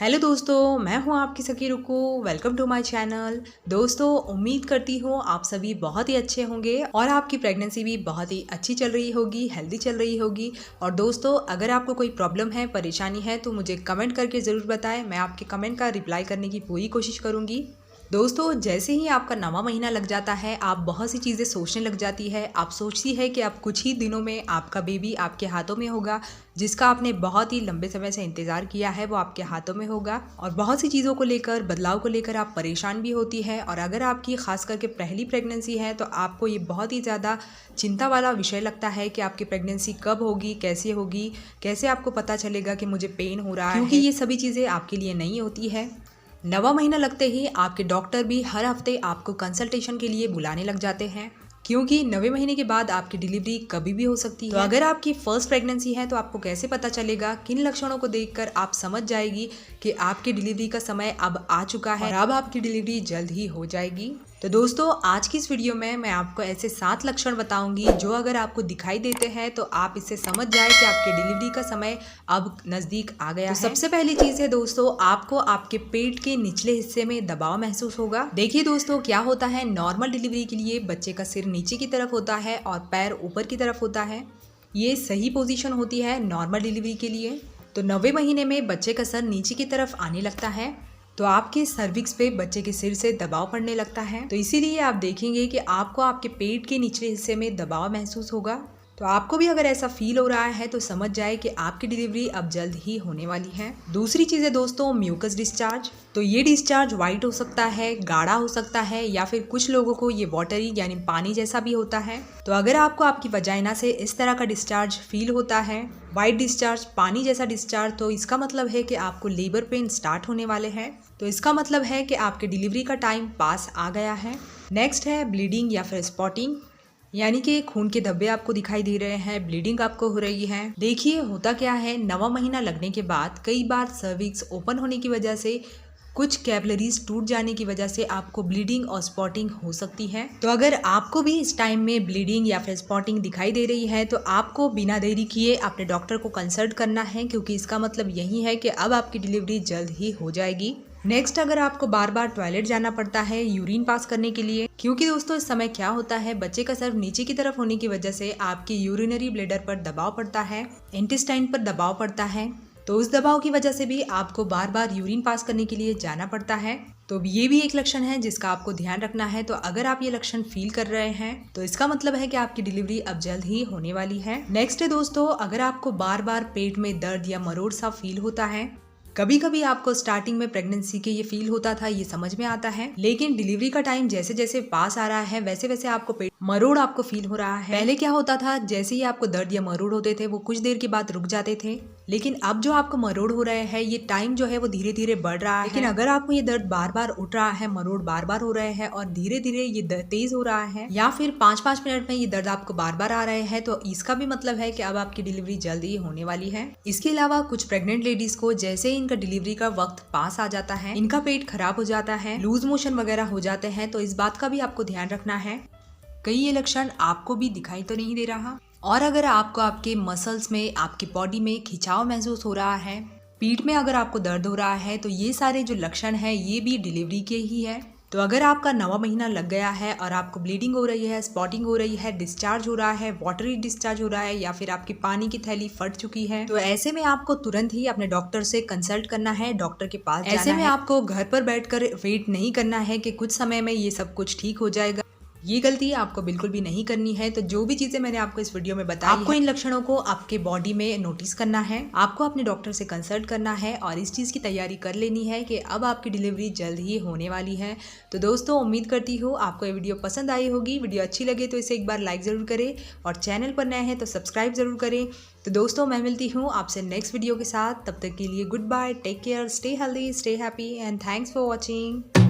Hello दोस्तों, मैं हूं आपकी सखी Ruku. Welcome to my channel. दोस्तों, उम्मीद करती हूं आप सभी बहुत ही अच्छे होंगे और आपकी प्रेगनेंसी भी बहुत ही अच्छी चल रही होगी, हेल्दी चल रही होगी। और दोस्तों, अगर आपको कोई प्रॉब्लम है, परेशानी है तो मुझे कमेंट करके ज़रूर बताएं। मैं आपके कमेंट का रिप्लाई करने की पूरी कोशिश करूँगी। दोस्तों, जैसे ही आपका नवा महीना लग जाता है, आप बहुत सी चीज़ें सोचने लग जाती है। आप सोचती है कि अब कुछ ही दिनों में आपका बेबी आपके हाथों में होगा, जिसका आपने बहुत ही लंबे समय से इंतज़ार किया है, वो आपके हाथों में होगा। और बहुत सी चीज़ों को लेकर, बदलाव को लेकर आप परेशान भी होती है। और अगर आपकी खास करके पहली प्रेगनेंसी है तो आपको ये बहुत ही ज़्यादा चिंता वाला विषय लगता है कि आपकी प्रेगनेंसी कब होगी, कैसे होगी, कैसे आपको पता चलेगा कि मुझे पेन हो रहा है, क्योंकि ये सभी चीज़ें आपके लिए नहीं होती है। नवा महीना लगते ही आपके डॉक्टर भी हर हफ्ते आपको कंसल्टेशन के लिए बुलाने लग जाते हैं, क्योंकि 9वें महीने के बाद आपकी डिलीवरी कभी भी हो सकती है। तो अगर आपकी फर्स्ट प्रेगनेंसी है तो आपको कैसे पता चलेगा? किन लक्षणों को देखकर आप समझ जाएगी कि आपकी डिलीवरी का समय अब आ चुका है और अब आपकी डिलीवरी जल्द ही हो जाएगी। तो दोस्तों, आज की इस वीडियो में मैं आपको ऐसे 7 लक्षण बताऊंगी जो अगर आपको दिखाई देते हैं तो आप इससे समझ जाए कि आपके डिलीवरी का समय अब नज़दीक आ गया है। सबसे पहली चीज़ है दोस्तों, आपको आपके पेट के निचले हिस्से में दबाव महसूस होगा। देखिए दोस्तों, क्या होता है, नॉर्मल डिलीवरी के लिए बच्चे का सिर नीचे की तरफ होता है और पैर ऊपर की तरफ होता है। ये सही पोजीशन होती है नॉर्मल डिलीवरी के लिए। तो 9वें महीने में बच्चे का सर नीचे की तरफ आने लगता है तो आपके सर्विक्स पे बच्चे के सिर से दबाव पड़ने लगता है। तो इसीलिए आप देखेंगे कि आपको आपके पेट के निचले हिस्से में दबाव महसूस होगा। तो आपको भी अगर ऐसा फील हो रहा है तो समझ जाए कि आपकी डिलीवरी अब जल्द ही होने वाली है। दूसरी चीज़ है दोस्तों, म्यूकस डिस्चार्ज। तो ये डिस्चार्ज वाइट हो सकता है, गाढ़ा हो सकता है, या फिर कुछ लोगों को ये वाटरी यानी पानी जैसा भी होता है। तो अगर आपको आपकी वजाइना से इस तरह का डिस्चार्ज फील होता है, वाइट डिस्चार्ज, पानी जैसा डिस्चार्ज, तो इसका मतलब है कि आपको लेबर पेन स्टार्ट होने वाले हैं। तो इसका मतलब है कि आपके डिलीवरी का टाइम पास आ गया है। नेक्स्ट है ब्लीडिंग या फिर स्पॉटिंग, यानी कि खून के धब्बे आपको दिखाई दे रहे हैं, ब्लीडिंग आपको हो रही है। देखिए, होता क्या है, 9वां महीना लगने के बाद कई बार सर्विक्स ओपन होने की वजह से, कुछ कैपिलरीज टूट जाने की वजह से आपको ब्लीडिंग और स्पॉटिंग हो सकती है। तो अगर आपको भी इस टाइम में ब्लीडिंग या फिर स्पॉटिंग दिखाई दे रही है तो आपको बिना देरी किए अपने डॉक्टर को कंसल्ट करना है, क्योंकि इसका मतलब यही है कि अब आपकी डिलीवरी जल्द ही हो जाएगी। नेक्स्ट, अगर आपको बार बार टॉयलेट जाना पड़ता है यूरिन पास करने के लिए, क्योंकि दोस्तों इस समय क्या होता है, बच्चे का सर नीचे की तरफ होने की वजह से आपकी यूरिनरी ब्लैडर पर दबाव पड़ता है, इंटेस्टाइन पर दबाव पड़ता है। तो उस दबाव की वजह से भी आपको बार बार यूरिन पास करने के लिए जाना पड़ता है। तो ये भी एक लक्षण है जिसका आपको ध्यान रखना है। तो अगर आप ये लक्षण फील कर रहे हैं तो इसका मतलब है कि आपकी डिलीवरी अब जल्द ही होने वाली है। नेक्स्ट है दोस्तों, अगर आपको बार बार पेट में दर्द या मरोड़ सा फील होता है, कभी कभी आपको स्टार्टिंग में प्रेगनेंसी के ये फील होता था, ये समझ में आता है, लेकिन डिलीवरी का टाइम जैसे जैसे पास आ रहा है वैसे वैसे आपको पेट मरोड़ आपको फील हो रहा है। पहले क्या होता था, जैसे ही आपको दर्द या मरोड़ होते थे वो कुछ देर के बाद रुक जाते थे, लेकिन अब जो आपको मरोड़ हो रहे हैं, ये टाइम जो है वो धीरे धीरे बढ़ रहा है। लेकिन अगर आपको ये दर्द बार बार उठ रहा है, मरोड़ बार बार हो रहे हैं और धीरे धीरे ये दर्द तेज हो रहा है, या फिर 5-5 मिनट में ये दर्द आपको बार बार आ रहे हैं, तो इसका भी मतलब है कि अब आपकी डिलीवरी जल्द ही होने वाली है। इसके अलावा कुछ प्रेग्नेंट लेडीज को जैसे ही इनका डिलीवरी का वक्त पास आ जाता है, इनका पेट खराब हो जाता है, लूज मोशन वगैरह हो जाते हैं। तो इस बात का भी आपको ध्यान रखना है, कहीं ये लक्षण आपको भी दिखाई तो नहीं दे रहा। और अगर आपको आपके मसल्स में, आपकी बॉडी में खिंचाव महसूस हो रहा है, पीठ में अगर आपको दर्द हो रहा है, तो ये सारे जो लक्षण हैं ये भी डिलीवरी के ही है। तो अगर आपका 9वां महीना लग गया है और आपको ब्लीडिंग हो रही है, स्पॉटिंग हो रही है, डिस्चार्ज हो रहा है, वाटरी डिस्चार्ज हो रहा है, या फिर आपकी पानी की थैली फट चुकी है, तो ऐसे में आपको तुरंत ही अपने डॉक्टर से कंसल्ट करना है, डॉक्टर के पास जाना है। ऐसे में आपको घर पर बैठकर वेट नहीं करना है कि कुछ समय में ये सब कुछ ठीक हो जाएगा। ये गलती आपको बिल्कुल भी नहीं करनी है। तो जो भी चीजें मैंने आपको इस वीडियो में बताई, आपको इन लक्षणों को आपके बॉडी में नोटिस करना है, आपको अपने डॉक्टर से कंसल्ट करना है और इस चीज की तैयारी कर लेनी है कि अब आपकी डिलीवरी जल्द ही होने वाली है। तो दोस्तों, उम्मीद करती हूँ आपको ये वीडियो पसंद आई होगी। वीडियो अच्छी लगे तो इसे एक बार लाइक जरूर करें और चैनल पर नए हैं तो सब्सक्राइब जरूर करें। तो दोस्तों, मैं मिलती हूँ आपसे नेक्स्ट वीडियो के साथ। तब तक के लिए goodbye, take care, stay healthy, stay happy and thanks for watching.